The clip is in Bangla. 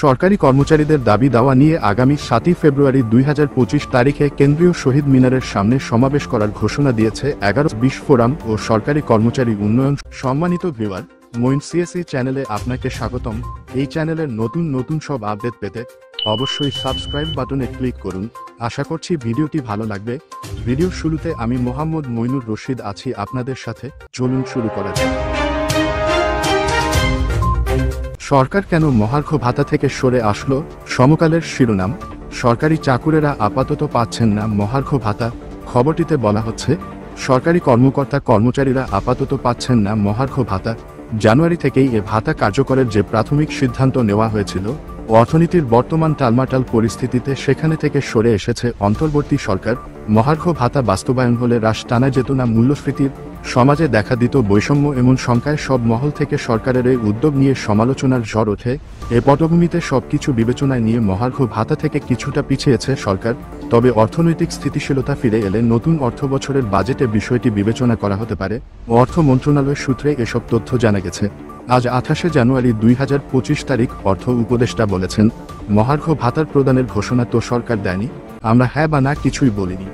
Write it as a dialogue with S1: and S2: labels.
S1: সরকারি কর্মচারীদের দাবি দাওয়া নিয়ে আগামী 7 ফেব্রুয়ারি 2025 তারিখে কেন্দ্রীয় শহীদ মিনারের সামনে সমাবেশ করার ঘোষণা দিয়েছে 11-20 ফোরাম ও সরকারি কর্মচারী উন্নয়ন। সম্মানিত ভিউয়ার, মইন সিএসই চ্যানেলে আপনাকে স্বাগতম। এই চ্যানেলের নতুন নতুন সব আপডেট পেতে অবশ্যই সাবস্ক্রাইব বাটনে ক্লিক করুন। আশা করছি ভিডিওটি ভালো লাগবে। ভিডিওর শুরুতে আমি মোহাম্মদ মইনুর রশিদ আছি আপনাদের সাথে। চলুন শুরু করা যাক। সরকার কেন মহার্ঘ ভাতা থেকে সরে আসলো? সমকালের শিরোনাম, সরকারি চাকুরেরা আপাতত পাচ্ছেন না মহার্ঘ ভাতা। খবরটিতে বলা হচ্ছে, সরকারি কর্মকর্তা কর্মচারীরা আপাতত পাচ্ছেন না মহার্ঘ ভাতা। জানুয়ারি থেকেই এ ভাতা কার্যকরের যে প্রাথমিক সিদ্ধান্ত নেওয়া হয়েছিল, অর্থনীতির বর্তমান টালমাটাল পরিস্থিতিতে সেখানে থেকে সরে এসেছে অন্তর্বর্তী সরকার। মহার্ঘ ভাতা বাস্তবায়ন হলে হ্রাস টানা যেত না মূল্যস্ফীতির, সমাজে দেখা দিত বৈষম্য, এমন শঙ্কায় সব মহল থেকে সরকারের এই উদ্যোগ নিয়ে সমালোচনার ঝড় ওঠে। এ পটভূমিতে সবকিছু বিবেচনায় নিয়ে মহার্ঘ ভাতা থেকে কিছুটা পিছিয়েছে সরকার। তবে অর্থনৈতিক স্থিতিশীলতা ফিরে এলে নতুন অর্থবছরের বাজেটে বিষয়টি বিবেচনা করা হতে পারে। অর্থ মন্ত্রণালয়ের সূত্রে এসব তথ্য জানা গেছে। আজ 28 জানুয়ারি 2025 তারিখ অর্থ উপদেষ্টা বলেছেন, মহার্ঘ ভাতার প্রদানের ঘোষণা তো সরকার দেয়নি, আমরা হ্যাঁ বা না কিছুই বলিনি।